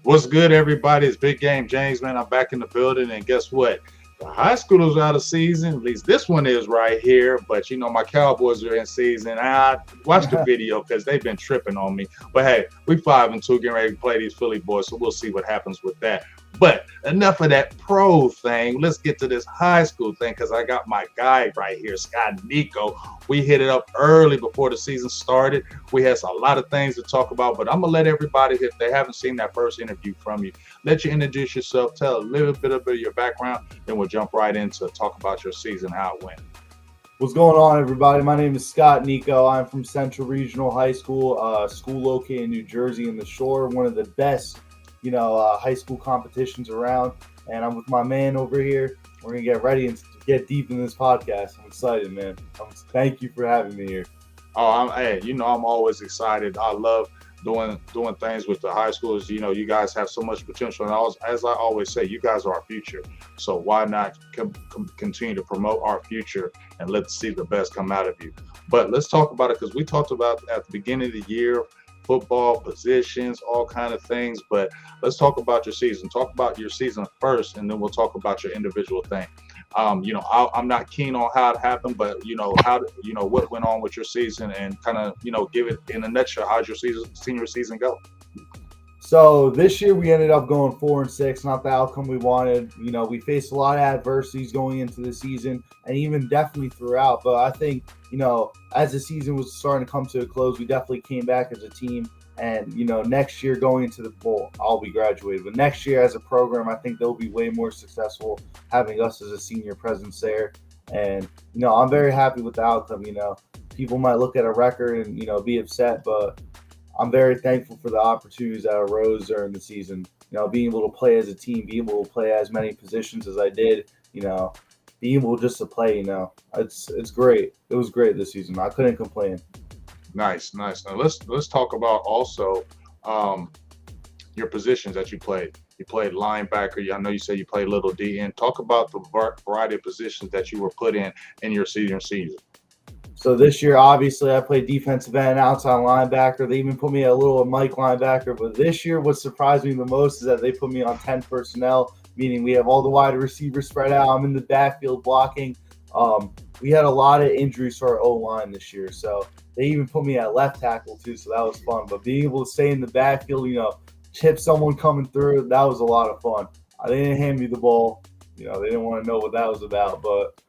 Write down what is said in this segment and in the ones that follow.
What's good, everybody? It's Big Game James, man. I'm back in the building, and guess what? The high schoolers are out of season. At least this one is right here. But you know, my Cowboys are in season. I watched the video because they've been tripping on me. But hey, we 5-2, getting ready to play these Philly boys, so we'll see what happens with that. But enough of that pro thing. Let's get to this high school thing because I got my guy right here, Scott Nico. We hit it up early before the season started. We had a lot of things to talk about, but I'm gonna let everybody, if they haven't seen that first interview from you, let you introduce yourself, tell a little bit of your background, then we'll jump right into talk about your season, how it went. What's going on, everybody? My name is Scott Nico. I'm from Central Regional High School, school located in New Jersey in the Shore, one of the best, high school competitions around. And I'm with my man over here. We're going to get ready and get deep in this podcast. I'm excited, man. Thank you for having me here. Oh, I'm always excited. I love doing things with the high schools. You know, you guys have so much potential, and as I always say, you guys are our future. So why not continue to promote our future and let's see the best come out of you? But let's talk about it because we talked about at the beginning of the year, football positions, all kind of things. But let's talk about your season. Talk about your season first, and then we'll talk about your individual thing. I'm not keen on how it happened, but what went on with your season, and kind of give it in a nutshell. How's your senior season go? So this year we ended up going 4-6, not the outcome we wanted. We faced a lot of adversities going into the season, and even definitely throughout. But I think as the season was starting to come to a close, we definitely came back as a team. And, next year going into the bowl, I'll be graduated. But next year as a program, I think they'll be way more successful having us as a senior presence there. And, I'm very happy with the outcome. People might look at a record and, be upset, but I'm very thankful for the opportunities that arose during the season. Being able to play as a team, being able to play as many positions as I did, being able just to play, it's great. It was great this season. I couldn't complain. Nice. Now let's talk about also your positions that you played. You played linebacker. I know you said you played little D. And talk about the variety of positions that you were put in your senior season. So this year, obviously, I played defensive end, outside linebacker. They even put me a little Mike linebacker. But this year, what surprised me the most is that they put me on 10 personnel, meaning we have all the wide receivers spread out. I'm in the backfield blocking. We had a lot of injuries to our O-line this year, so they even put me at left tackle too, so that was fun. But being able to stay in the backfield, chip someone coming through, that was a lot of fun. They didn't hand me the ball. They didn't want to know what that was about, but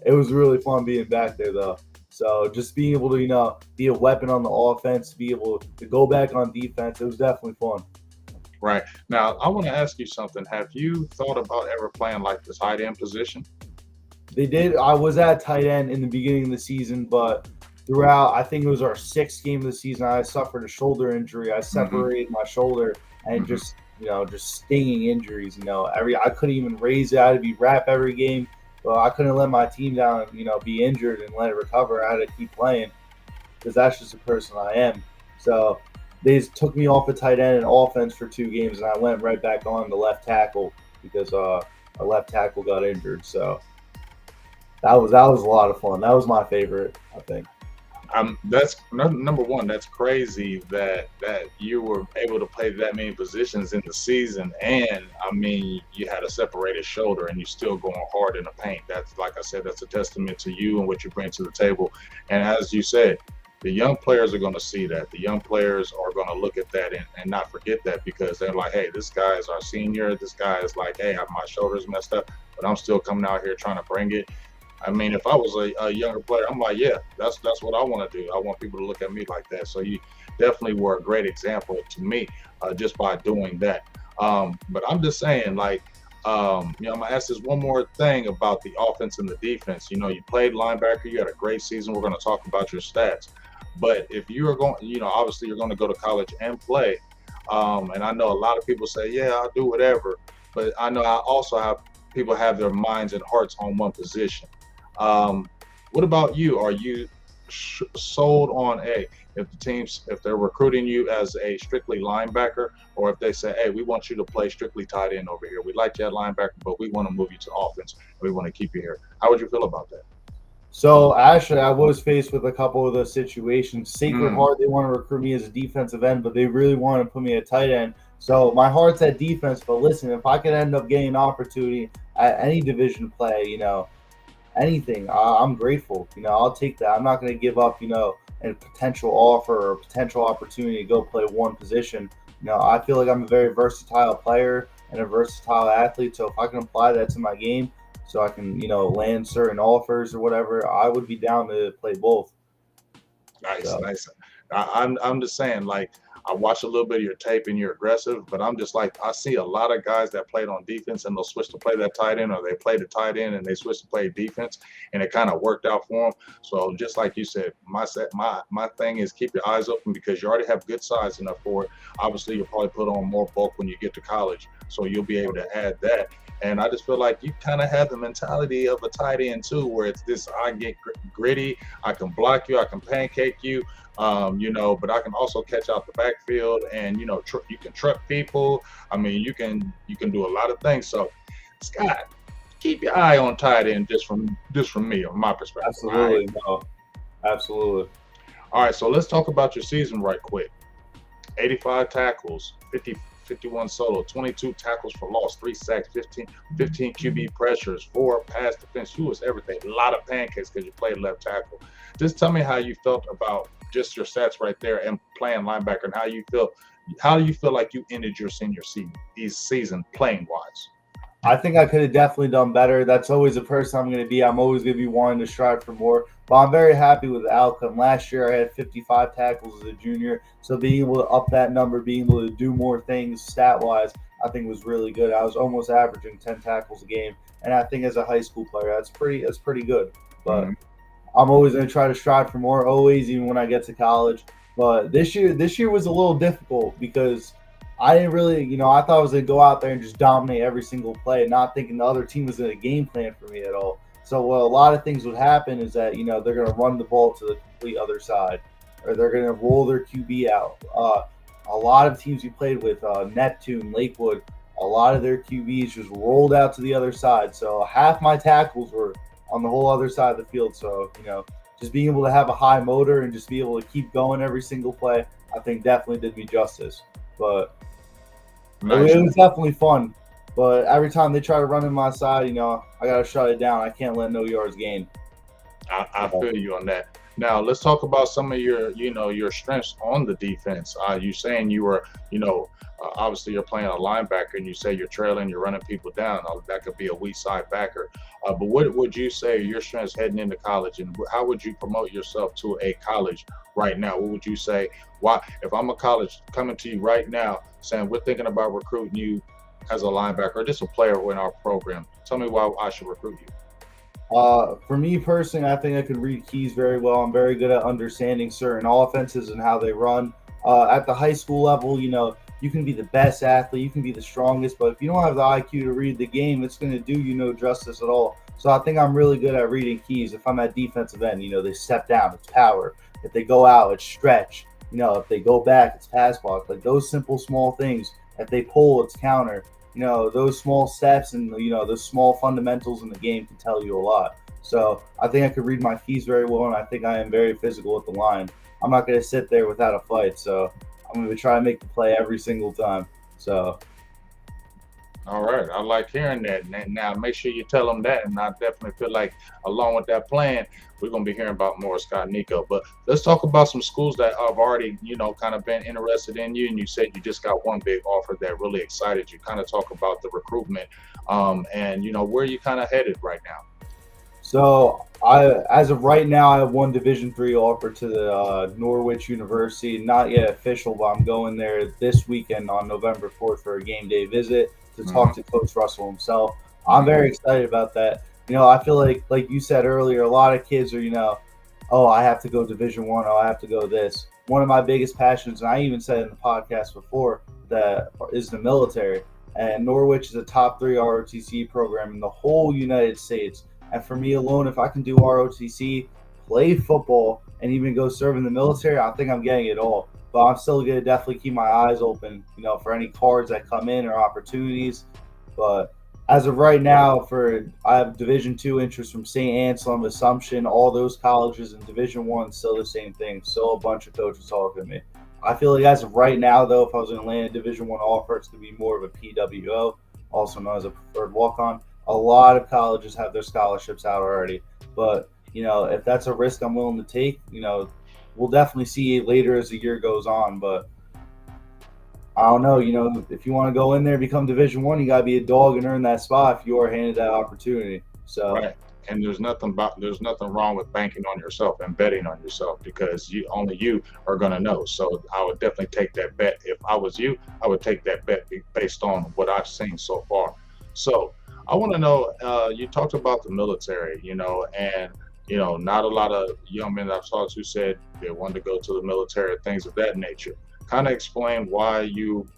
it was really fun being back there, though. So just being able to, be a weapon on the offense, be able to go back on defense, it was definitely fun. Right. Now, I want to ask you something. Have you thought about ever playing like this tight end position? They did. I was at tight end in the beginning of the season, but throughout, I think it was our 6th game of the season, I suffered a shoulder injury. I separated my shoulder and just stinging injuries. I couldn't even raise it. I had to be wrapped every game. Well, I couldn't let my team down, be injured and let it recover. I had to keep playing because that's just the person I am. So they just took me off of tight end and offense for 2 games, and I went right back on the left tackle because our left tackle got injured. So that was a lot of fun. That was my favorite, I think. That's number one. That's crazy that you were able to play that many positions in the season, and you had a separated shoulder, and you're still going hard in the paint. That's, like I said, that's a testament to you and what you bring to the table. And as you said, the young players are going to see that. The young players are going to look at that and not forget that, because they're like, hey, this guy is our senior. This guy is like, hey, my shoulder's messed up, but I'm still coming out here trying to bring it. If I was a younger player, I'm like, yeah, that's what I want to do. I want people to look at me like that. So you definitely were a great example to me just by doing that. But I'm just saying, I'm going to ask this one more thing about the offense and the defense. You played linebacker. You had a great season. We're going to talk about your stats. But if you are going, obviously you're going to go to college and play. And I know a lot of people say, yeah, I'll do whatever. But I know I also have people have their minds and hearts on one position. What about you? Are you sold on if they're recruiting you as a strictly linebacker, or if they say, hey, we want you to play strictly tight end over here. We like you at linebacker, but we want to move you to offense. We want to keep you here. How would you feel about that? So actually, I was faced with a couple of those situations. Sacred Heart, they want to recruit me as a defensive end, but they really want to put me at tight end. So my heart's at defense. But listen, if I could end up getting an opportunity at any division play, anything, I'm grateful. I'll take that. I'm not going to give up, a potential offer or potential opportunity to go play one position. I feel like I'm a very versatile player and a versatile athlete. So if I can apply that to my game, so I can, land certain offers or whatever, I would be down to play both. Nice, So nice. I'm just saying, like, I watch a little bit of your tape and you're aggressive, but I'm just like, I see a lot of guys that played on defense and they'll switch to play that tight end, or they play the tight end and they switch to play defense, and it kind of worked out for them. So just like you said, my thing is keep your eyes open because you already have good size enough for it. Obviously, you'll probably put on more bulk when you get to college, so you'll be able to add that. And I just feel like you kind of have the mentality of a tight end too, where it's this: I get gritty, I can block you, I can pancake you, but I can also catch out the backfield, and you can truck people. I mean, you can do a lot of things. So, Scott, keep your eye on tight end just from me, on my perspective. All right. absolutely, no, absolutely. All right. So let's talk about your season right quick. 85 tackles, 51 solo, 22 tackles for loss, 3 sacks, 15 QB pressures, 4 pass defense. You was everything. A lot of pancakes because you played left tackle. Just tell me how you felt about just your stats right there and playing linebacker, and how you feel. How do you feel like you ended your senior season playing wise? I think I could have definitely done better. That's always the person I'm going to be. I'm always going to be wanting to strive for more. But I'm very happy with the outcome. Last year, I had 55 tackles as a junior. So being able to up that number, being able to do more things stat wise, I think was really good. I was almost averaging 10 tackles a game. And I think as a high school player, that's pretty good. But Mhm. I'm always going to try to strive for more, always, even when I get to college. But this year was a little difficult because I didn't really, I thought I was going to go out there and just dominate every single play, not thinking the other team was going to game plan for me at all. So what a lot of things would happen is that they're going to run the ball to the complete other side, or they're going to roll their QB out. A lot of teams we played with, Neptune, Lakewood, a lot of their QBs just rolled out to the other side. So half my tackles were on the whole other side of the field. So, just being able to have a high motor and just be able to keep going every single play, I think definitely did me justice. But it Nice. was definitely fun. But every time they try to run in my side, I got to shut it down. I can't let no yards gain. I feel you on that. Now let's talk about some of your strengths on the defense. You saying you were, obviously you're playing a linebacker, and you say you're trailing, you're running people down. That could be a weak side backer. But what would you say your strengths heading into college, and how would you promote yourself to a college right now? What would you say? Why, if I'm a college coming to you right now saying we're thinking about recruiting you as a linebacker or just a player in our program, tell me why I should recruit you. For me personally, I think I could read keys very well. I'm very good at understanding certain offenses and how they run. At the high school level, you can be the best athlete, you can be the strongest, but if you don't have the IQ to read the game, it's going to do you no justice at all. So I think I'm really good at reading keys. If I'm at defensive end, they step down, it's power. If they go out, it's stretch. If they go back, it's pass block. Like those simple, small things. If they pull, it's counter. Those small steps and those small fundamentals in the game can tell you a lot. So I think I could read my keys very well, and I think I am very physical at the line. I'm not going to sit there without a fight, so I'm going to try to make the play every single time. So All right, I like hearing that. Now, make sure you tell them that, and I definitely feel like, along with that plan, we're going to be hearing about more Scott Nico. But let's talk about some schools that have already, kind of been interested in you. And you said you just got one big offer that really excited you. Kind of talk about the recruitment, and where you kind of headed right now. So as of right now, I have one Division III offer to the Norwich University. Not yet official, but I'm going there this weekend on November 4th for a game day visit to Hmm. talk to Coach Russell himself. I'm very excited about that. I feel like you said earlier, a lot of kids are, oh, I have to go Division I. Oh, I have to go this. One of my biggest passions, and I even said in the podcast before, that is the military. And Norwich is a top 3 ROTC program in the whole United States. And for me alone, if I can do ROTC, play football, and even go serve in the military, I think I'm getting it all. But I'm still going to definitely keep my eyes open, for any cards that come in or opportunities. But as of right now, I have Division II interest from St. Anselm, Assumption, all those colleges, and Division I, still the same thing. Still a bunch of coaches talking to me. I feel like as of right now, though, if I was going to land a Division One offer, it's going to be more of a PWO, also known as a preferred walk-on. A lot of colleges have their scholarships out already, but if that's a risk I'm willing to take, we'll definitely see later as the year goes on. But I don't know, if you want to go in there, become Division One, you got to be a dog and earn that spot if you are handed that opportunity. So Right. And there's nothing wrong with banking on yourself and betting on yourself because you are gonna know. So I would definitely take that bet. If I was you, I would take that bet based on what I've seen so far. So I want to know. You talked about the military, and not a lot of young men that I've talked to said they wanted to go to the military, things of that nature. Kind of explain why you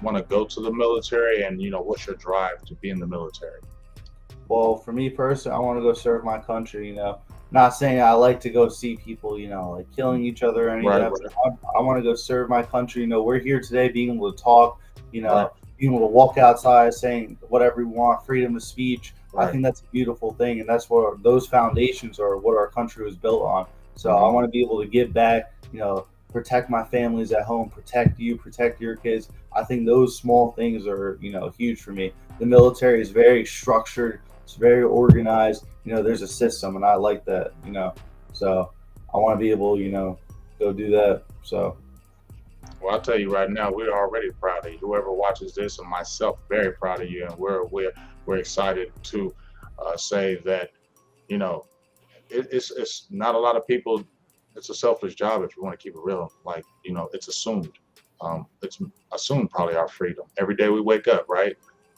want to go to the military and what's your drive to be in the military. well, for me personally, I want to go serve my country. Not saying I like to go see people, like killing each other or any of Right, that. right, But I want to go serve my country. We're here today, being able to talk. right, Being able to walk outside, saying whatever we want, freedom of speech. I right. think that's a beautiful thing, and that's what those foundations are. What our country was built on. So I Hmm. want to be able to give back. Protect my families at home, protect you, protect your kids. I think those small things are huge for me. The military is very structured, it's very organized. There's a system, and I like that. So I want to be able, go do that. So Well, I'll tell you right now, we're already proud of you. Whoever watches this, and myself, very proud of you, and we're excited to say that you know it's not a lot of people. It's a selfish job if you want to keep it real. Like it's assumed. It's assumed probably our freedom. Every day we wake up, right?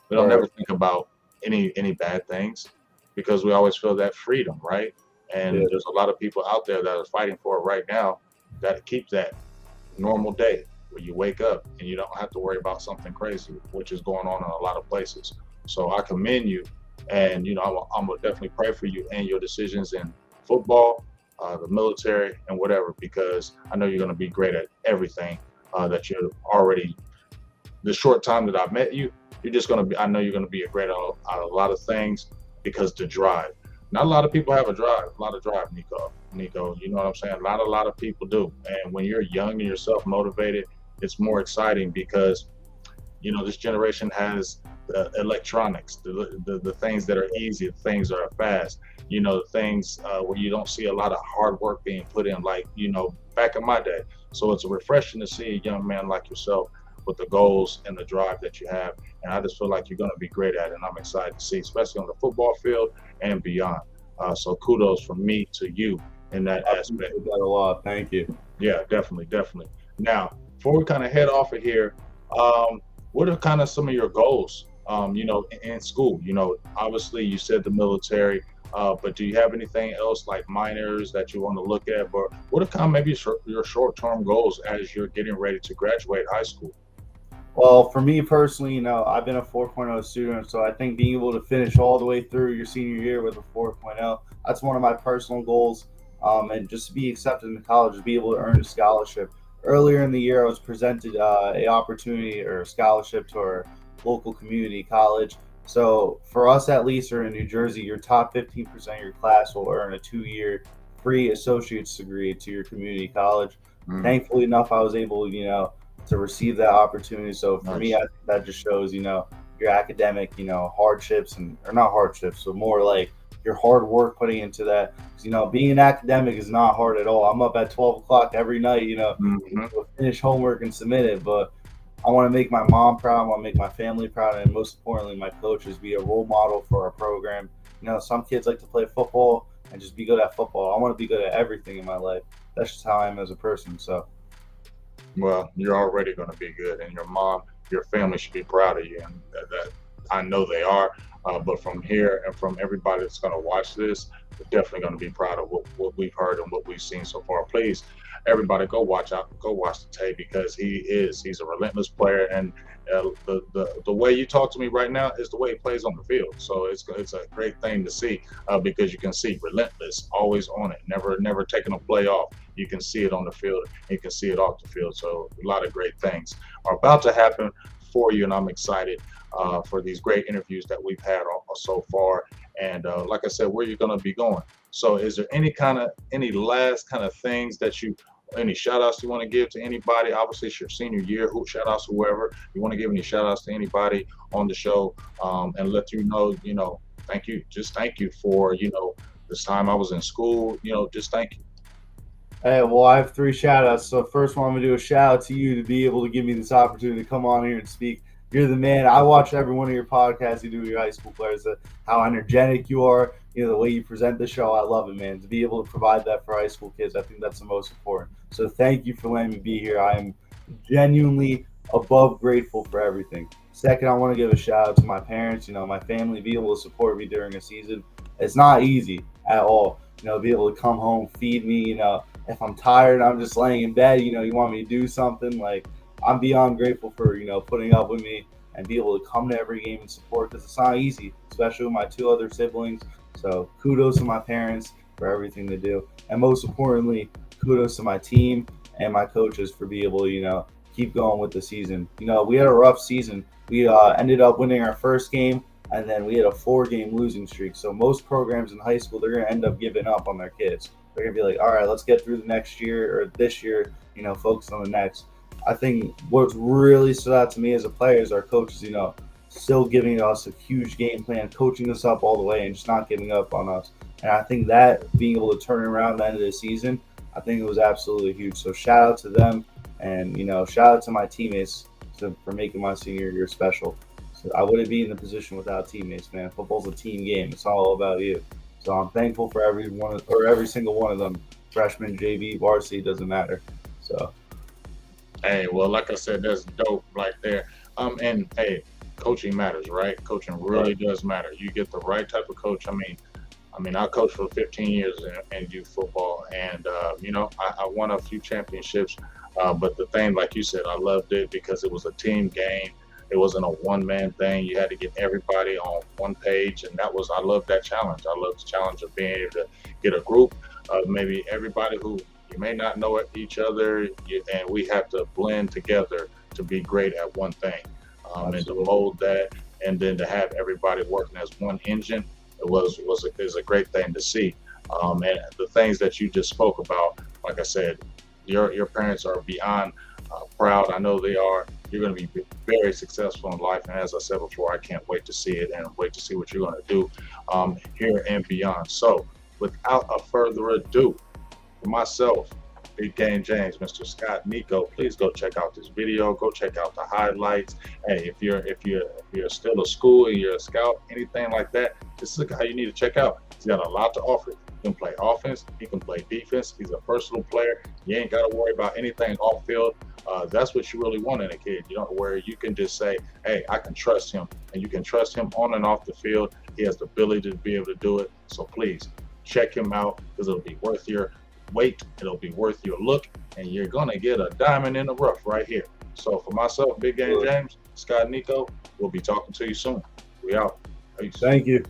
We don't right, never think about any bad things because we always feel that freedom, right? yeah, And there's a lot of people out there that are fighting for it right now that keep that normal day where you wake up and you don't have to worry about something crazy, which is going on in a lot of places. So I commend you, and I'm gonna definitely pray for you and your decisions in football, the military, and whatever, because I know you're gonna be great at everything that you're already. The short time that I've met you, you're just gonna be. I know you're gonna be a great at a lot of things because the drive. Not a lot of people have a lot of drive, Nico. Nico, you know what I'm saying? Not a lot of people do. And when you're young and you're self motivated, it's more exciting because this generation has the electronics, the things that are easy, the things that are fast. The things where you don't see a lot of hard work being put in, like back in my day. So it's refreshing to see a young man like yourself with the goals and the drive that you have. And I just feel like you're going to be great at it. And I'm excited to see, especially on the football field and beyond. So kudos from me to you in that I aspect. appreciate that a lot. Thank you. Yeah, definitely, definitely. Now, before we kind of head off of here, um, what are kind of some of your goals? In school. Obviously you said the military, but do you have anything else like minors that you want to look at? But what are kind of maybe your short-term goals as you're getting ready to graduate high school? Well, for me personally, I've been a 4.0 student, so I think being able to finish all the way through your senior year with a 4.0, that's one of my personal goals. And just to be accepted into college, to be able to earn a scholarship. Earlier in the year, I was presented a opportunity or a scholarship to our local community college. So for us, at least, or in New Jersey, your top 15% of your class will earn a 2-year free associate's degree to your community college. Mm, Thankfully enough, I was able, to receive that opportunity. So for me, nice. I think that just shows, your academic, hardships or not hardships, but more like your hard work putting into that. 'Cause, being an academic is not hard at all. I'm up at 12 o'clock every night, Hmm. to finish homework and submit it. But I want to make my mom proud. I want to make my family proud. And most importantly, my coaches be a role model for our program. Some kids like to play football and just be good at football. I want to be good at everything in my life. That's just how I am as a person. So, Well, you're already going to be good, and your mom, your family should be proud of you, and that I know they are. But from here and from everybody that's going to watch this, they're definitely going to be proud of what we've heard and what we've seen so far. Please, everybody, go watch the tape because he's a relentless player, and the way you talk to me right now is the way he plays on the field. So it's a great thing to see because you can see relentless, always on it, never taking a play off. You can see it on the field, you can see it off the field. So a lot of great things are about to happen for you, and I'm excited for these great interviews that we've had so far. And like I said, where you're going to be going. So, is there any last kind of things that you Any shout outs you want to give to anybody? Obviously, it's your senior year. Who shout outs whoever you want to give any shout outs to anybody on the show, and let you know, thank you, just thank you for this time I was in school. Just thank you. Hey, well, I have three shout outs. So, first one, I'm going to do a shout out to you to be able to give me this opportunity to come on here and speak. You're the man. I watch every one of your podcasts you do with your high school players, how energetic you are, the way you present the show. I love it, man. To be able to provide that for high school kids, I think that's the most important. So, thank you for letting me be here. I am genuinely above grateful for everything. Second, I want to give a shout out to my parents, my family, be able to support me during a season. It's not easy at all, be able to come home, feed me, if I'm tired, I'm just laying in bed, you want me to do something, like I'm beyond grateful for, putting up with me and be able to come to every game and support, because it's not easy, especially with my two other siblings. So kudos to my parents for everything they do. And most importantly, kudos to my team and my coaches for being able to, keep going with the season. We had a rough season. We ended up winning our first game, and then we had a 4-game losing streak. So most programs in high school, they're going to end up giving up on their kids. They're going to be like, all right, let's get through the next year or this year, focus on the next. I think what's really stood out to me as a player is our coaches, still giving us a huge game plan, coaching us up all the way and just not giving up on us. And I think that being able to turn around at the end of the season, I think it was absolutely huge. So shout out to them, and, shout out to my teammates for making my senior year special. So I wouldn't be in the position without teammates, man. Football's a team game. It's all about you. So I'm thankful for every single one of them. Freshman, JV, varsity, doesn't matter. So, hey, well, like I said, that's dope right there. And hey, coaching matters, right? Coaching really does matter. You get the right type of coach. I mean, I coached for 15 years in youth football, and I won a few championships. But the thing, like you said, I loved it because it was a team game. It wasn't a one-man thing. You had to get everybody on one page, and I love that challenge. I love the challenge of being able to get a group of maybe everybody who you may not know each other, and we have to blend together to be great at one thing, and to mold that, and then to have everybody working as one engine. Is a great thing to see. And the things that you just spoke about, like I said, your parents are beyond proud. I know they are. You're going to be very successful in life, and as I said before, I can't wait to see it and wait to see what you're going to do here and beyond. So, without a further ado, for myself, Big Game James, Mr. Scott, Nico, please go check out this video. Go check out the highlights. Hey, if you're still a school and you're a scout, anything like that, this is a guy you need to check out. He's got a lot to offer. He can play offense. He can play defense. He's a versatile player. You ain't got to worry about anything off field. That's what you really want in a kid. Where you can just say, hey, I can trust him, and you can trust him on and off the field. He has the ability to be able to do it. So please check him out, because it'll be worth your wait. It'll be worth your look, and you're going to get a diamond in the rough right here. So for myself, Big Game James, Scott, Nico, we'll be talking to you soon. We out. Peace. Thank you.